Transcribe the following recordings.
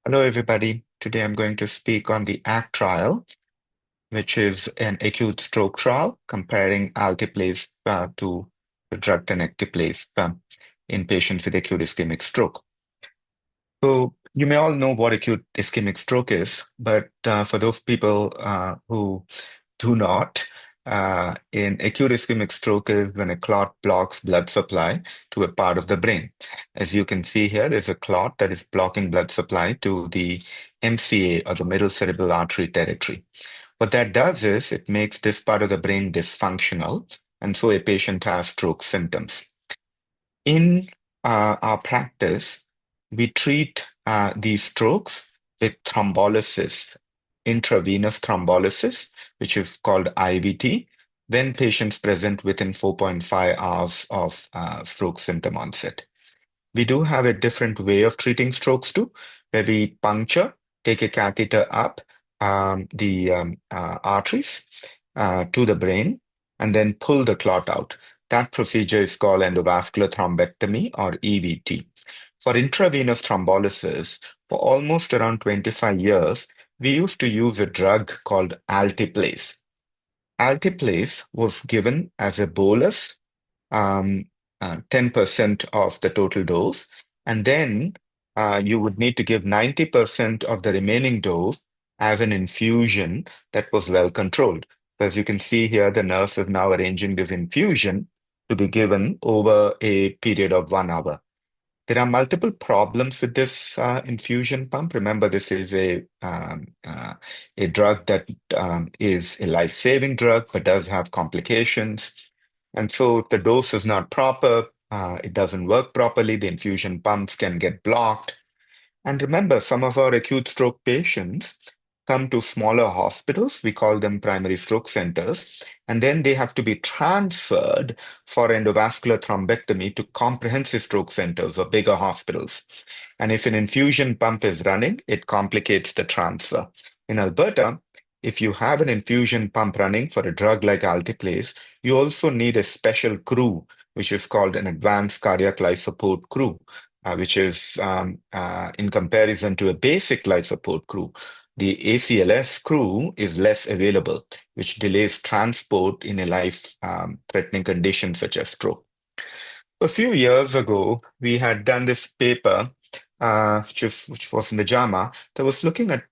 Hello, everybody. Today I'm going to speak on the AcT trial, which is an acute stroke trial comparing alteplase to the drug tenecteplase in patients with acute ischemic stroke. So you may all know what acute ischemic stroke is, but for those people who do not, in acute ischemic stroke is when a clot blocks blood supply to a part of the brain. As you can see here, there's a clot that is blocking blood supply to the MCA or the middle cerebral artery territory. What that does is it makes this part of the brain dysfunctional, and so a patient has stroke symptoms. In our practice, we treat these strokes with thrombolysis, intravenous thrombolysis, which is called IVT, when patients present within 4.5 hours of stroke symptom onset. We do have a different way of treating strokes too, where we puncture, take a catheter up the arteries to the brain, and then pull the clot out. That procedure is called endovascular thrombectomy or EVT. For intravenous thrombolysis, for almost around 25 years, we used to use a drug called alteplase. Alteplase was given as a bolus, um, 10% of the total dose, and then you would need to give 90% of the remaining dose as an infusion that was well controlled. As you can see here, the nurse is now arranging this infusion to be given over a period of 1 hour. There are multiple problems with this infusion pump. Remember, this is a drug that is a life-saving drug, but does have complications. And so if the dose is not proper, it doesn't work properly, the infusion pumps can get blocked. And remember, some of our acute stroke patients come to smaller hospitals. We call them primary stroke centers. And then they have to be transferred for endovascular thrombectomy to comprehensive stroke centers or bigger hospitals. And if an infusion pump is running, it complicates the transfer. In Alberta, if you have an infusion pump running for a drug like alteplase, you also need a special crew, which is called an advanced cardiac life support crew, which is in comparison to a basic life support crew. The ACLS crew is less available, which delays transport in a life-threatening condition such as stroke. A few years ago, we had done this paper, which was in the JAMA, that was looking at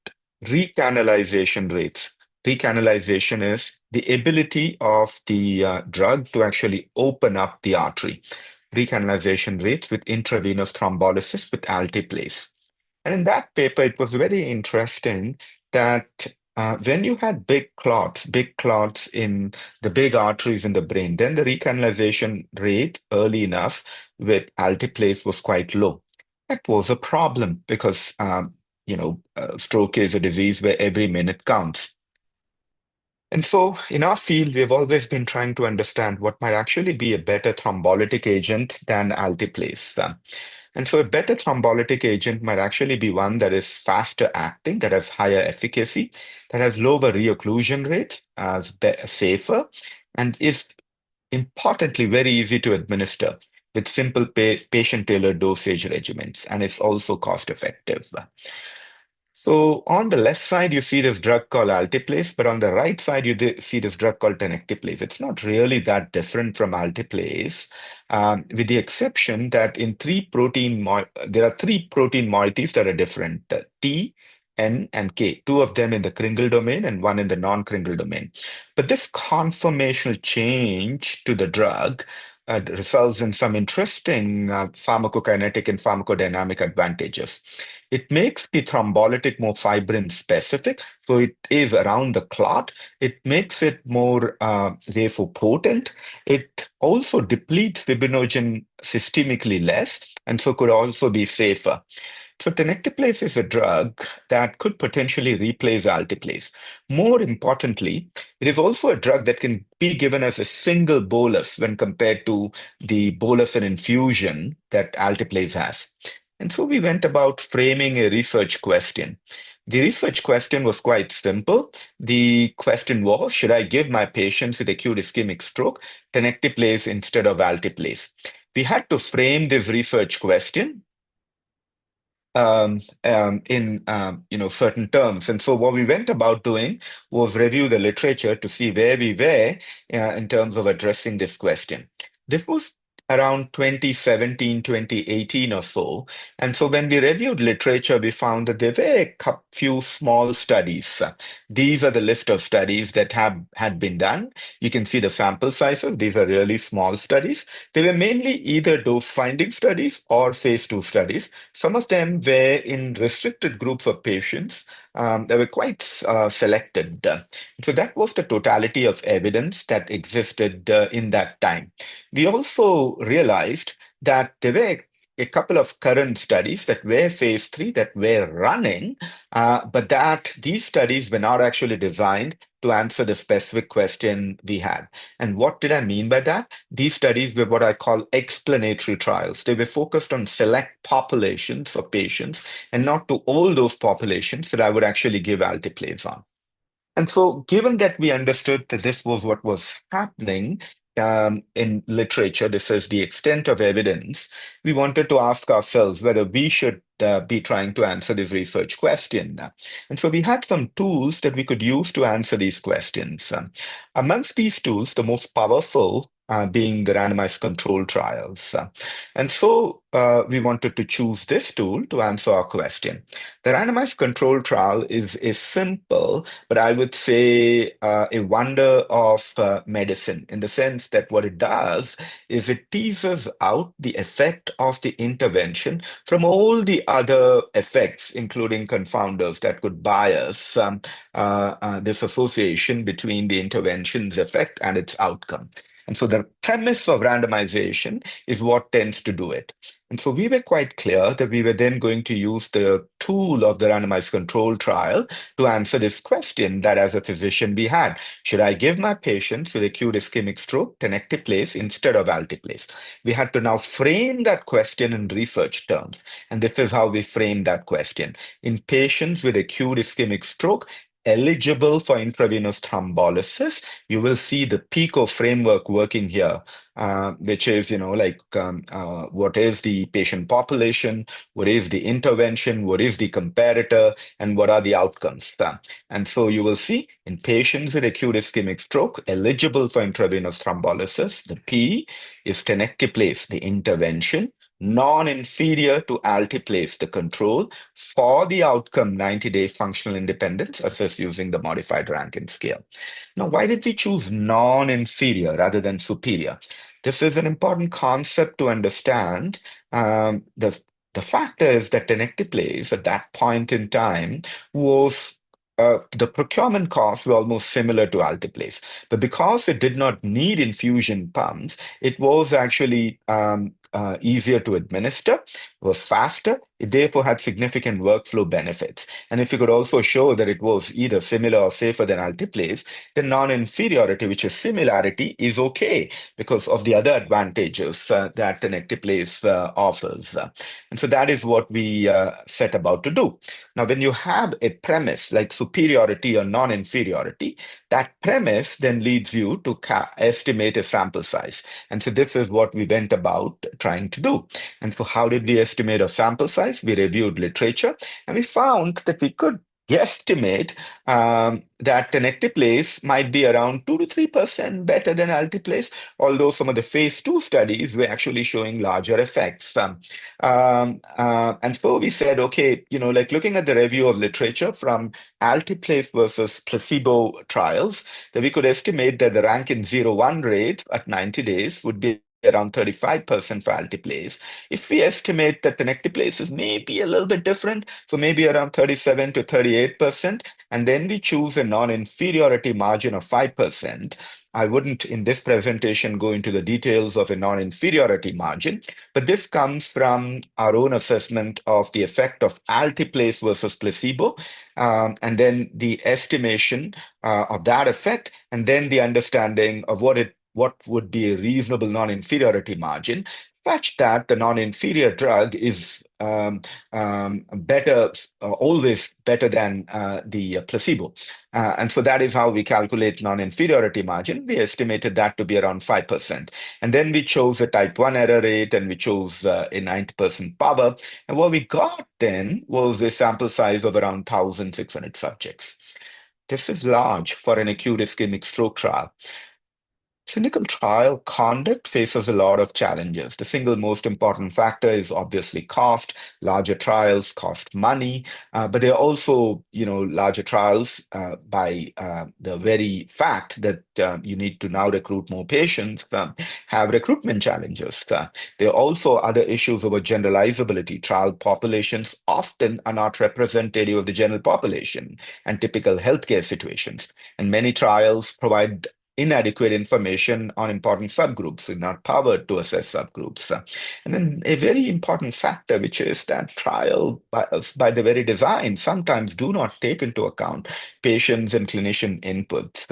recanalization rates. Recanalization is the ability of the drug to actually open up the artery. Recanalization rates with intravenous thrombolysis with alteplase. And in that paper, it was very interesting that when you had big clots in the big arteries in the brain, then the recanalization rate early enough with alteplase was quite low. That was a problem because, stroke is a disease where every minute counts. And so in our field, we've always been trying to understand what might actually be a better thrombolytic agent than alteplase. And so a better thrombolytic agent might actually be one that is faster acting, that has higher efficacy, that has lower reocclusion rates, safer, and is importantly very easy to administer with simple patient-tailored dosage regimens, and it's also cost-effective. So on the left side, you see this drug called alteplase, but on the right side, you see this drug called tenecteplase. It's not really that different from alteplase, with the exception that there are three protein moieties that are different: T, N, and K. Two of them in the Kringle domain and one in the non-Kringle domain. But this conformational change to the drug results in some interesting pharmacokinetic and pharmacodynamic advantages. It makes the thrombolytic more fibrin specific, so it is around the clot. It makes it more, therefore, potent. It also depletes fibrinogen systemically less, and so could also be safer. So tenecteplase is a drug that could potentially replace alteplase. More importantly, it is also a drug that can be given as a single bolus when compared to the bolus and infusion that alteplase has. And so we went about framing a research question. The research question was quite simple. The question was, should I give my patients with acute ischemic stroke tenecteplase instead of alteplase? We had to frame this research question in certain terms. And so what we went about doing was review the literature to see where we were in terms of addressing this question. This was around 2017, 2018 or so. And so when we reviewed literature, we found that there were few small studies. These are the list of studies that had been done. You can see the sample sizes. These are really small studies. They were mainly either dose finding studies or phase 2 studies. Some of them were in restricted groups of patients. They were quite selected. So that was the totality of evidence that existed in that time. We also realized that there were a couple of current studies that were phase 3 that were running, but that these studies were not actually designed to answer the specific question we had. And what did I mean by that? These studies were what I call explanatory trials. They were focused on select populations of patients and not to all those populations that I would actually give altiplase on. And so, given that we understood that this was what was happening in literature, this is the extent of evidence, we wanted to ask ourselves whether we should be trying to answer this research question. And so, we had some tools that we could use to answer these questions. Amongst these tools, the most powerful being the randomized control trials. And so, we wanted to choose this tool to answer our question. The randomized control trial is a simple, but I would say a wonder of medicine in the sense that what it does is it teases out the effect of the intervention from all the other effects, including confounders that could bias this association between the intervention's effect and its outcome. And so the premise of randomization is what tends to do it. And so we were quite clear that we were then going to use the tool of the randomized control trial to answer this question that as a physician we had. Should I give my patients with acute ischemic stroke tenecteplase instead of alteplase? We had to now frame that question in research terms. And this is how we framed that question. In patients with acute ischemic stroke, eligible for intravenous thrombolysis, you will see the PICO framework working here, which is, what is the patient population, what is the intervention, what is the comparator, and what are the outcomes. And so you will see in patients with acute ischemic stroke eligible for intravenous thrombolysis, the P is tenecteplase, the intervention, non-inferior to alteplase, the control, for the outcome 90-day functional independence assessed using the modified Rankin scale. Now, why did we choose non-inferior rather than superior? This is an important concept to understand. The fact is that tenecteplase at that point in time was the procurement costs were almost similar to alteplase, but because it did not need infusion pumps, it was actually easier to administer, was faster. It therefore had significant workflow benefits. And if you could also show that it was either similar or safer than alteplase, then non-inferiority, which is similarity, is okay because of the other advantages that tenecteplase offers. And so that is what we set about to do. Now, when you have a premise like superiority or non-inferiority, that premise then leads you to estimate a sample size. And so this is what we went about trying to do. And so how did we estimate a sample size? We reviewed literature and we found that we could guesstimate that tenecteplase might be around 2 to 3% better than alteplase, although some of the phase 2 studies were actually showing larger effects. And so we said, okay, like looking at the review of literature from alteplase versus placebo trials, that we could estimate that the Rankin 0-1 rate at 90 days would be around 35% for alteplase. If we estimate that tenecteplase is maybe a little bit different, so maybe around 37 to 38%, and then we choose a non-inferiority margin of 5%. I wouldn't, in this presentation, go into the details of a non-inferiority margin, but this comes from our own assessment of the effect of alteplase versus placebo, and then the estimation of that effect, and then the understanding of what would be a reasonable non-inferiority margin. such that the non-inferior drug is better, always better than the placebo. And so that is how we calculate non-inferiority margin. We estimated that to be around 5%. And then we chose a type 1 error rate and we chose a 90% power. And what we got then was a sample size of around 1,600 subjects. This is large for an acute ischemic stroke trial. Clinical trial conduct faces a lot of challenges. The single most important factor is obviously cost. Larger trials cost money, but they are also, larger trials by the very fact that you need to now recruit more patients, have recruitment challenges. There are also other issues over generalizability. Trial populations often are not representative of the general population and typical healthcare situations. And many trials provide inadequate information on important subgroups, is not powered to assess subgroups. And then a very important factor, which is that trial, by the very design, sometimes do not take into account patients and clinician inputs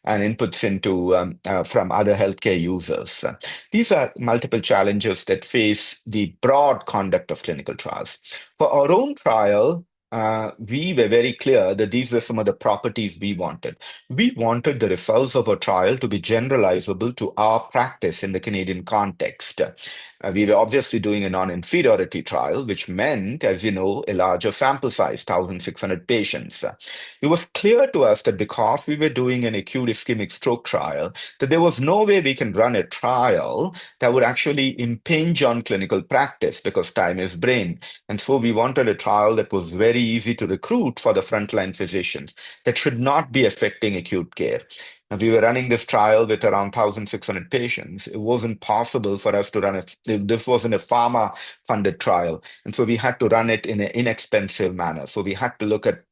and inputs into from other healthcare users. These are multiple challenges that face the broad conduct of clinical trials. For our own trial, we were very clear that these were some of the properties we wanted. We wanted the results of a trial to be generalizable to our practice in the Canadian context. We were obviously doing a non-inferiority trial, which meant, as you know, a larger sample size, 1,600 patients. It was clear to us that because we were doing an acute ischemic stroke trial, that there was no way we can run a trial that would actually impinge on clinical practice because time is brain. And so we wanted a trial that was very easy to recruit for the frontline physicians, that should not be affecting acute care. Now, we were running this trial with around 1,600 patients. It wasn't possible for us to run it. This wasn't a pharma-funded trial. And so we had to run it in an inexpensive manner. So we had to look at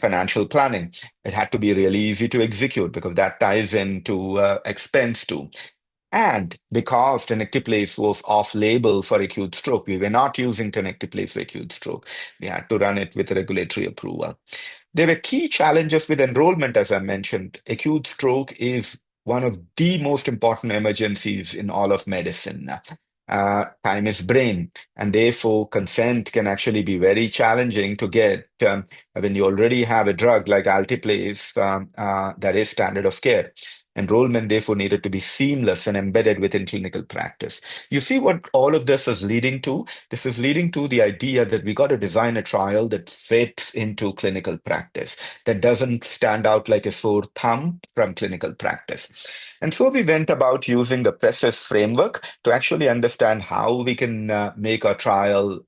financial planning. It had to be really easy to execute because that ties into expense too. And because tenecteplase was off-label for acute stroke, we were not using tenecteplase for acute stroke. We had to run it with regulatory approval. There were key challenges with enrollment, as I mentioned. Acute stroke is one of the most important emergencies in all of medicine. Time is brain, and therefore consent can actually be very challenging to get when you already have a drug like alteplase that is standard of care. Enrollment, therefore, needed to be seamless and embedded within clinical practice. You see what all of this is leading to? This is leading to the idea that we got to design a trial that fits into clinical practice, that doesn't stand out like a sore thumb from clinical practice. And so we went about using the PRECIS framework to actually understand how we can make our trial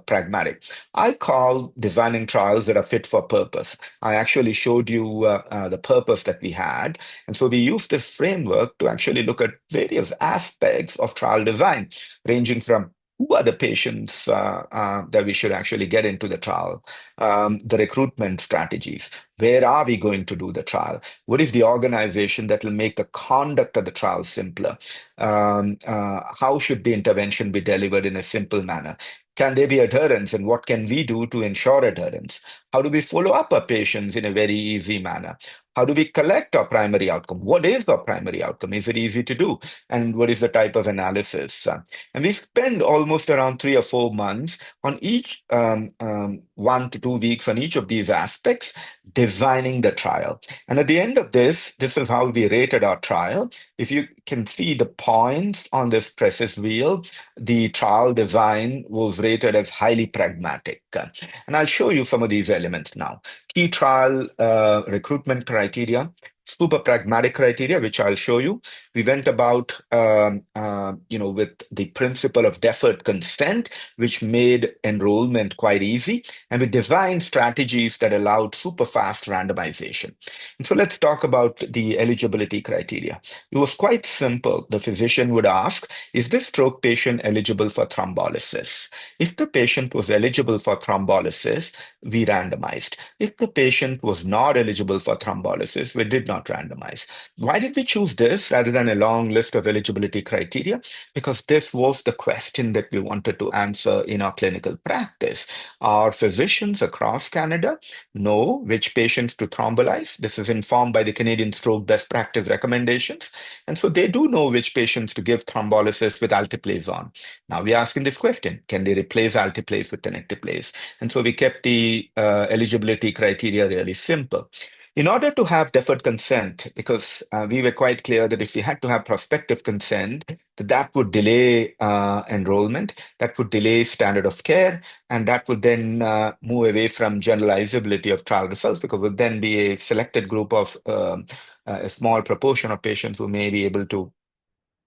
pragmatic. I call designing trials that are fit for purpose. I actually showed you the purpose that we had. And so we used this framework to actually look at various aspects of trial design, ranging from who are the patients that we should actually get into the trial, the recruitment strategies, where are we going to do the trial, what is the organization that will make the conduct of the trial simpler, how should the intervention be delivered in a simple manner, can there be adherence, and what can we do to ensure adherence? How do we follow up our patients in a very easy manner? How do we collect our primary outcome? What is the primary outcome? Is it easy to do? And what is the type of analysis? And we spend almost around 3 or 4 months on each 1 to 2 weeks on each of these aspects, designing the trial. And at the end of this is how we rated our trial. If you can see the points on this PRECIS wheel, the trial design was rated as highly pragmatic. And I'll show you some of these elements now. Key trial recruitment criteria, super pragmatic criteria, which I'll show you. We went about, with the principle of deferred consent, which made enrollment quite easy. And we designed strategies that allowed super fast randomization. And so let's talk about the eligibility criteria. It was quite simple. The physician would ask, is this stroke patient eligible for thrombolysis? If the patient was eligible for thrombolysis, we randomized. If the patient was not eligible for thrombolysis, we did not not randomized. Why did we choose this rather than a long list of eligibility criteria? Because this was the question that we wanted to answer in our clinical practice. Our physicians across Canada know which patients to thrombolyze. This is informed by the Canadian Stroke Best Practice recommendations. And so they do know which patients to give thrombolysis with alteplase on. Now we're asking this question, can they replace alteplase with tenecteplase? And so we kept the eligibility criteria really simple. In order to have deferred consent, because we were quite clear that if we had to have prospective consent, that would delay enrollment, that would delay standard of care, and that would then move away from generalizability of trial results, because it would then be a selected group of a small proportion of patients who may be able to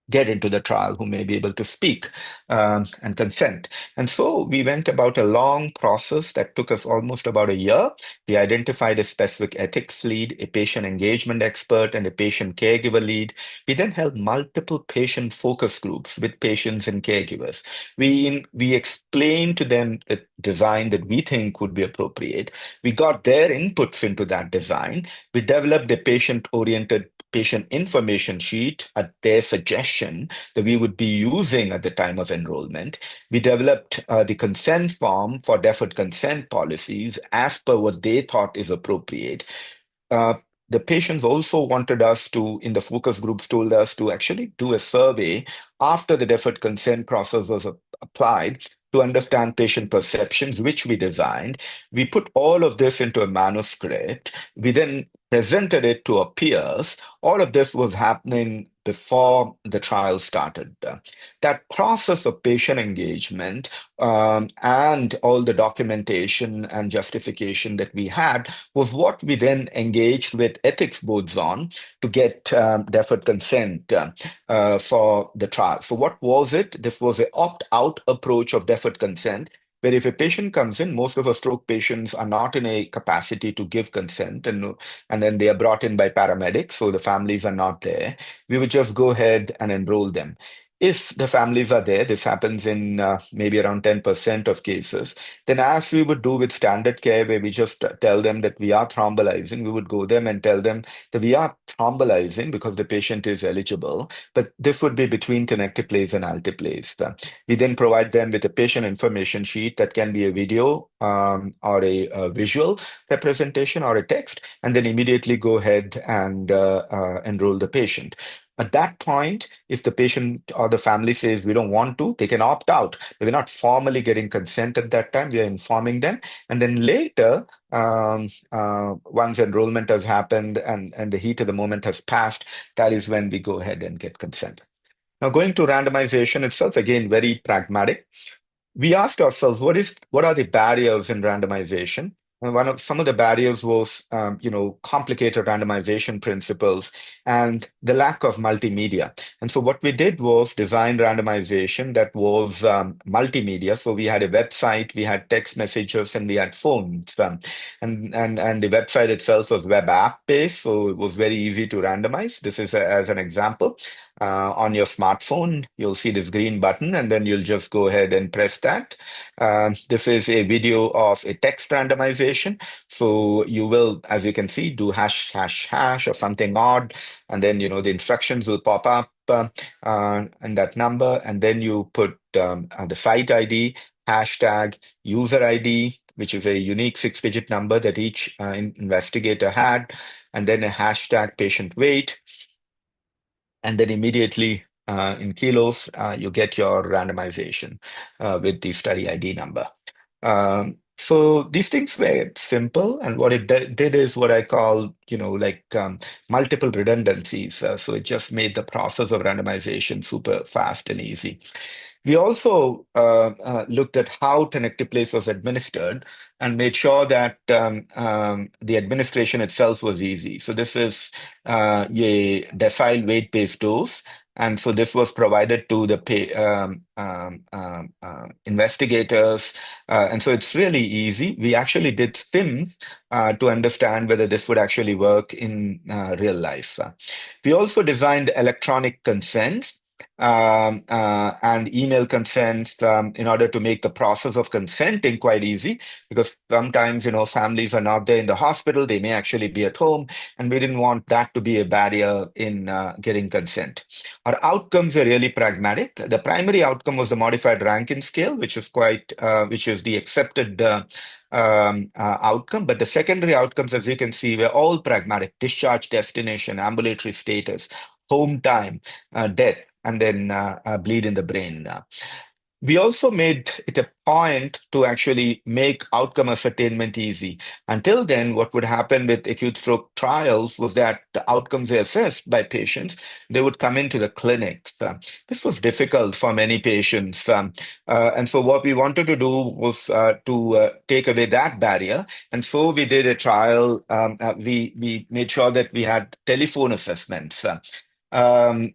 get into the trial, who may be able to speak and consent. And so we went about a long process that took us almost about a year. We identified a specific ethics lead, a patient engagement expert, and a patient caregiver lead. We then held multiple patient focus groups with patients and caregivers. We explained to them the design that we think would be appropriate. We got their inputs into that design. We developed a patient-oriented patient information sheet at their suggestion that we would be using at the time of enrollment. We developed the consent form for deferred consent policies as per what they thought is appropriate. Uh, the patients also wanted us to, in the focus groups, told us to actually do a survey after the deferred consent process was applied to understand patient perceptions, which we designed. We put all of this into a manuscript. We then presented it to our peers. All of this was happening before the trial started. That process of patient engagement and all the documentation and justification that we had was what we then engaged with ethics boards on to get deferred consent for the trial. So what was it? This was an opt-out approach of deferred consent, where if a patient comes in, most of our stroke patients are not in a capacity to give consent, and then they are brought in by paramedics, so the families are not there. We would just go ahead and enroll them. If the families are there, this happens in maybe around 10% of cases, then as we would do with standard care, where we just tell them that we are thrombolizing, we would go them and tell them that we are thrombolizing because the patient is eligible, but this would be between tenecteplase and alteplase. We then provide them with a patient information sheet that can be a video or a visual representation or a text, and then immediately go ahead and enroll the patient. At that point, if the patient or the family says we don't want to, they can opt out. We're not formally getting consent at that time. We are informing them. And then later, once enrollment has happened and the heat of the moment has passed, that is when we go ahead and get consent. Now, going to randomization itself, again, very pragmatic. We asked ourselves, what are the barriers in randomization? And some of the barriers was, complicated randomization principles and the lack of multimedia. And so what we did was design randomization that was multimedia. So we had a website, we had text messages, and we had phones. And the website itself was web app based, so it was very easy to randomize. This is as an example. On your smartphone, you'll see this green button, and then you'll just go ahead and press that. This is a video of a text randomization. So you will, as you can see, do hash, hash, hash or something odd, and then, the instructions will pop up and that number, and then you put the site ID, hashtag, user ID, which is a unique six-digit number that each investigator had, and then a hashtag patient weight. And then immediately in kilos, you get your randomization with the study ID number. So these things were simple, and what it did is what I call, multiple redundancies. So it just made the process of randomization super fast and easy. We also looked at how tenecteplase was administered and made sure that the administration itself was easy. So this is a decile weight-based dose. And so this was provided to the investigators. And so it's really easy. We actually did SIMs to understand whether this would actually work in real life. We also designed electronic consents. and email consents in order to make the process of consenting quite easy, because sometimes, families are not there in the hospital, they may actually be at home, and we didn't want that to be a barrier in getting consent. Our outcomes were really pragmatic. The primary outcome was the modified Rankin scale, which is the accepted outcome. But the secondary outcomes, as you can see, were all pragmatic: discharge destination, ambulatory status, home time, death, and then bleed in the brain. We also made it a point to actually make outcome ascertainment easy. Until then, what would happen with acute stroke trials was that the outcomes were assessed by patients. They would come into the clinics. This was difficult for many patients. And so what we wanted to do was to take away that barrier. And so we did a trial. We made sure that we had telephone assessments. And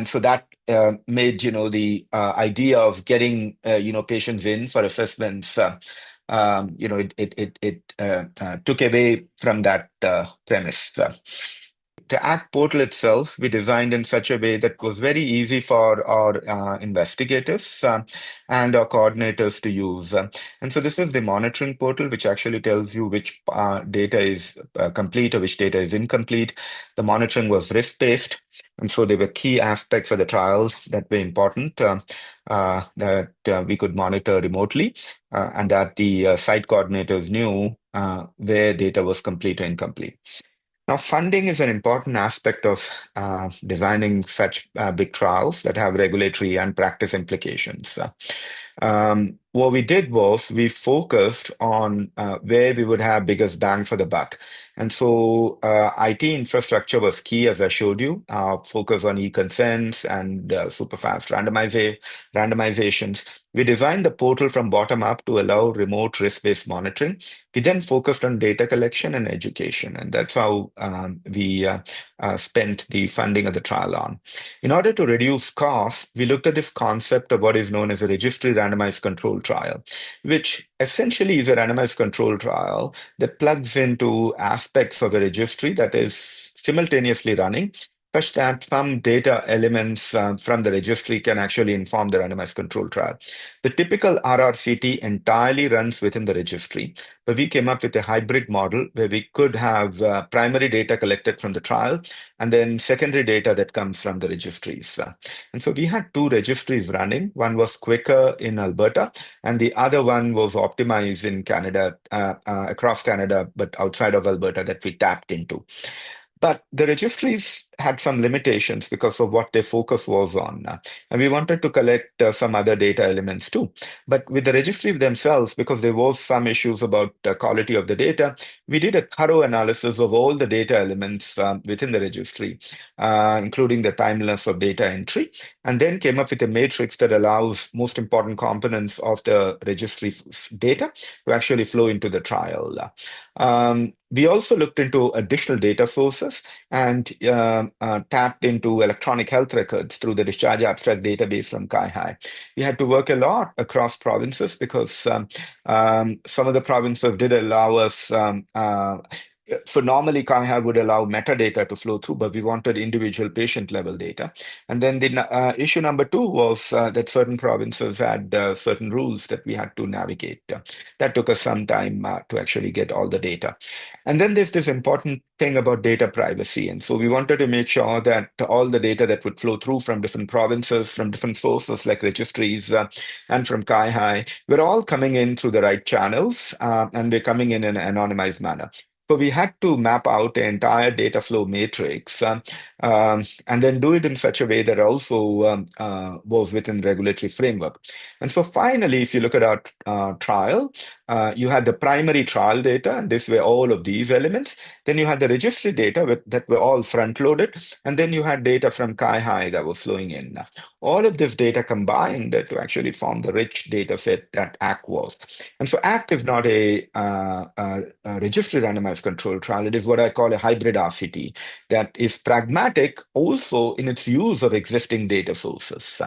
so that made, the idea of getting, patients in for assessments, it took away from that premise. The ACT portal itself, we designed in such a way that was very easy for our investigators and our coordinators to use. And so this is the monitoring portal, which actually tells you which data is complete or which data is incomplete. The monitoring was risk-based, and so there were key aspects of the trials that were important that we could monitor remotely, and that the site coordinators knew where data was complete or incomplete. Now, funding is an important aspect of designing such big trials that have regulatory and practice implications. What we did was we focused on where we would have biggest bang for the buck. And so IT infrastructure was key, as I showed you, focus on e-consents and super fast randomizations. We designed the portal from bottom up to allow remote risk-based monitoring. We then focused on data collection and education, and that's how we spent the funding of the trial on. In order to reduce costs, we looked at this concept of what is known as a registry randomized control trial, which essentially is a randomized control trial that plugs into aspects of a registry that is simultaneously running, such that some data elements from the registry can actually inform the randomized control trial. The typical RRCT entirely runs within the registry, but we came up with a hybrid model where we could have primary data collected from the trial and then secondary data that comes from the registries. And so we had two registries running. One was Quicker in Alberta, and the other one was optimized in Canada, across Canada, but outside of Alberta, that we tapped into. But the registries had some limitations because of what their focus was on. And we wanted to collect some other data elements too. But with the registries themselves, because there was some issues about the quality of the data, we did a thorough analysis of all the data elements within the registry, including the timeliness of data entry, and then came up with a matrix that allows most important components of the registry data to actually flow into the trial. We also looked into additional data sources and tapped into electronic health records through the discharge abstract database from CAI. We had to work a lot across provinces because some of the provinces did allow us. So normally CAI would allow metadata to flow through, but we wanted individual patient level data. And then the issue number two was that certain provinces had certain rules that we had to navigate. That took us some time to actually get all the data. And then there's this important thing about data privacy. And so we wanted to make sure that all the data that would flow through from different provinces, from different sources like registries and from CAI, were all coming in through the right channels, and they're coming in an anonymized manner. So we had to map out the entire data flow matrix and then do it in such a way that also was within regulatory framework. And so finally, if you look at our trial, you had the primary trial data, and this were all of these elements. Then you had the registry data that were all front-loaded, and then you had data from CAI that was flowing in. All of this data combined to actually form the rich data set that ACT was. And so ACT is not a registry randomized randomized control trial. It is what I call a hybrid RCT that is pragmatic also in its use of existing data sources.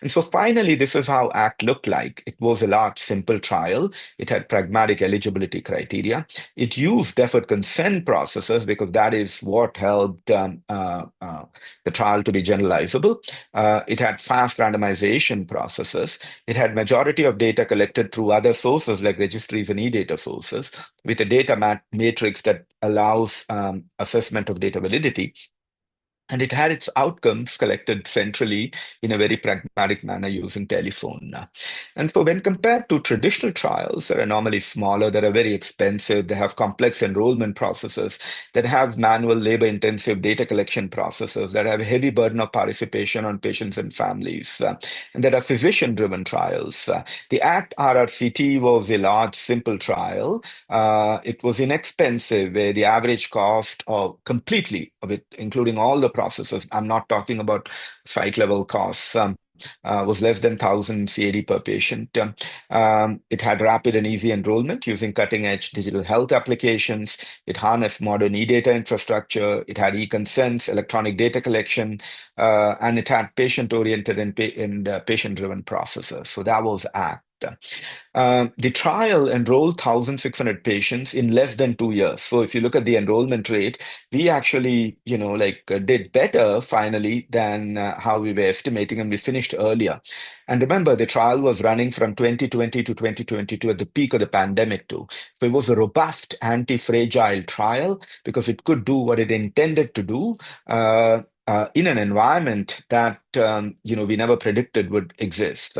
And so finally, this is how ACT looked like. It was a large, simple trial. It had pragmatic eligibility criteria. It used deferred consent processes because that is what helped the trial to be generalizable. It had fast randomization processes. It had majority of data collected through other sources like registries and e-data sources with a data matrix that allows assessment of data validity. And it had its outcomes collected centrally in a very pragmatic manner using telephone. And so when compared to traditional trials that are normally smaller, that are very expensive, they have complex enrollment processes, that have manual labor-intensive data collection processes, that have a heavy burden of participation on patients and families, and that are physician-driven trials. The ACT RRCT was a large, simple trial. It was inexpensive, where the average cost of completely of it, including all the processes, I'm not talking about site level costs, was less than 1,000 CAD per patient. It had rapid and easy enrollment using cutting edge digital health applications. It harnessed modern e-data infrastructure. It had e-consents, electronic data collection, and it had patient-oriented and patient-driven processes. So that was ACT. The trial enrolled 1,600 patients in less than 2 years. So if you look at the enrollment rate, we actually, did better finally than how we were estimating, and we finished earlier. And remember, the trial was running from 2020 to 2022 at the peak of the pandemic too. So it was a robust, anti-fragile trial because it could do what it intended to do. In an environment that we never predicted would exist.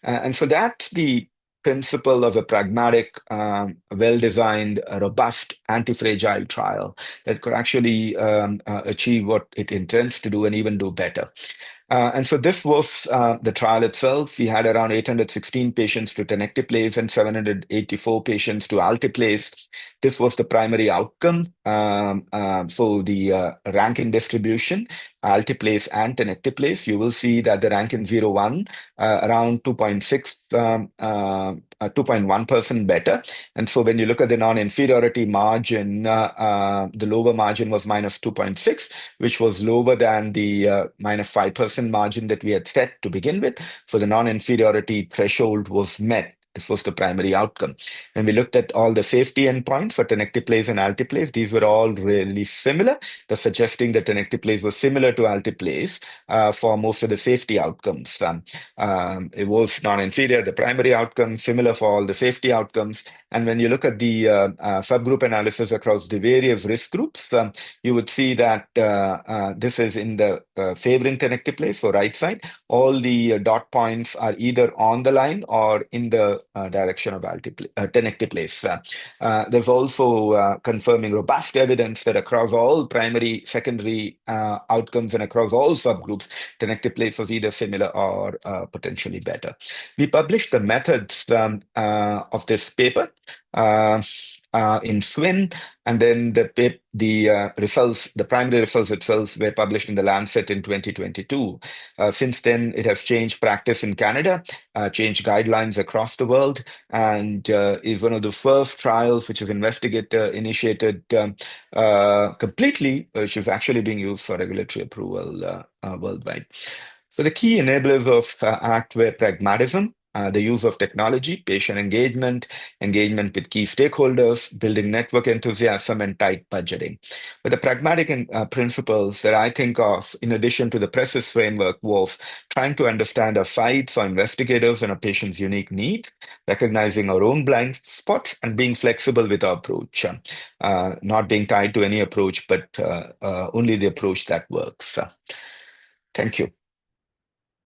And so that's the principle of a pragmatic, well-designed, robust, anti-fragile trial that could actually achieve what it intends to do and even do better. And so this was the trial itself. We had around 816 patients to tenecteplase and 784 patients to alteplase. This was the primary outcome. So the ranking distribution, alteplase and tenecteplase, you will see that the rank in 0-1 around 2.1% better. And so when you look at the non-inferiority margin, the lower margin was minus 2.6, which was lower than the minus 5% margin that we had set to begin with. So the non-inferiority threshold was met. This was the primary outcome. When we looked at all the safety endpoints for tenecteplase and alteplase, these were all really similar, thus suggesting that tenecteplase was similar to alteplase for most of the safety outcomes. It was non-inferior, the primary outcome, similar for all the safety outcomes. And when you look at the subgroup analysis across the various risk groups, you would see that this is in the favoring tenecteplase, so right side. All the dot points are either on the line or in the direction of tenecteplase. There's also confirming robust evidence that across all primary, secondary outcomes and across all subgroups, tenecteplase was either similar or potentially better. We published the methods of this paper in Swin, and then the results, the primary results itself, were published in the Lancet in 2022. Since then, it has changed practice in Canada, changed guidelines across the world, and is one of the first trials which is investigator-initiated completely, which is actually being used for regulatory approval worldwide. So the key enablers of ACT were pragmatism, the use of technology, patient engagement, engagement with key stakeholders, building network enthusiasm, and tight budgeting. But the pragmatic principles that I think of, in addition to the PRECIS framework, was trying to understand our sites, our investigators, and our patients' unique needs, recognizing our own blind spots, and being flexible with our approach, not being tied to any approach, but only the approach that works. Thank you.